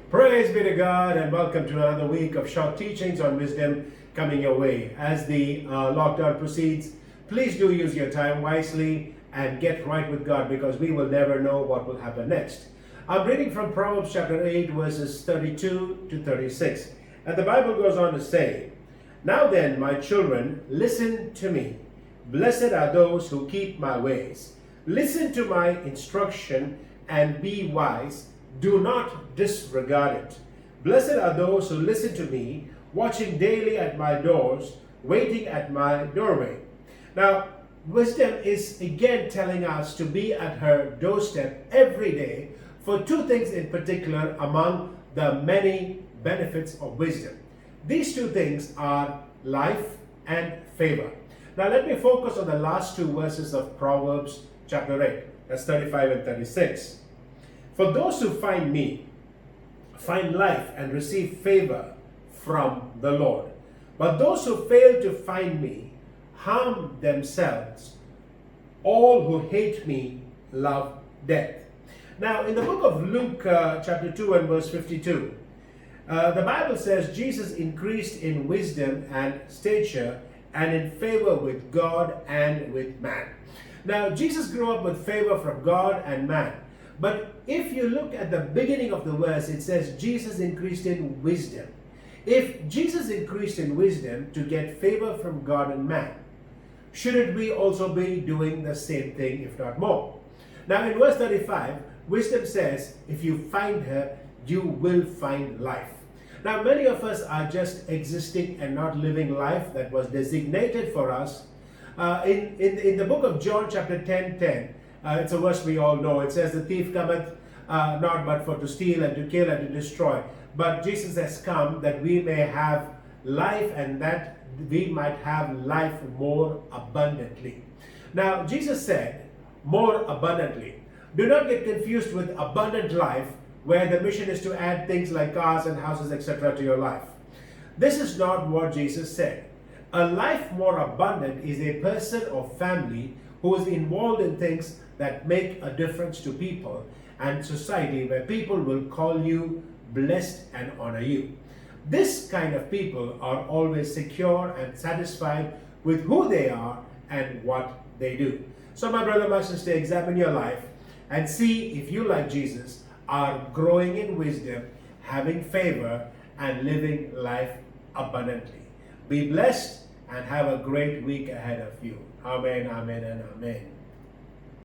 Praise be to God, and welcome to another week of short teachings on wisdom coming your way. As the lockdown proceeds, please do use your time wisely and get right with God, because we will never know what will happen next. I'm reading from Proverbs chapter 8, verses 32 to 36. And the Bible goes on to say, "Now then, my children, listen to me. Blessed are those who keep my ways. Listen to my instruction and be wise. Do not disregard it. Blessed are those who listen to me, watching daily at my doors, waiting at my doorway." Now, wisdom is again telling us to be at her doorstep every day for two things in particular among the many benefits of wisdom. These two things are life and favor. Now, let me focus on the last two verses of Proverbs chapter 8. That's 35 and 36. "For those who find me find life and receive favor from the Lord. But those who fail to find me harm themselves. All who hate me love death." Now, in the book of Luke chapter 2 and verse 52, the Bible says Jesus increased in wisdom and stature and in favor with God and with man. Now, Jesus grew up with favor from God and man. But if you look at the beginning of the verse, it says Jesus increased in wisdom. If Jesus increased in wisdom to get favor from God and man, shouldn't we also be doing the same thing, if not more? Now, in verse 35, wisdom says, if you find her, you will find life. Now, many of us are just existing and not living life that was designated for us. In the book of John chapter 10, it's a verse we all know. It says, "The thief cometh not but for to steal and to kill and to destroy. But Jesus has come that we may have life, and that we might have life more abundantly." Now, Jesus said, more abundantly. Do not get confused with abundant life, where the mission is to add things like cars and houses, etc. to your life. This is not what Jesus said. A life more abundant is a person or family who is involved in things that make a difference to people and society, where people will call you blessed and honor you. This kind of people are always secure and satisfied with who they are and what they do. So, my brother, my sister, examine your life and see if you, like Jesus, are growing in wisdom, having favor, and living life abundantly. Be blessed and have a great week ahead of you. Amen, amen, and amen.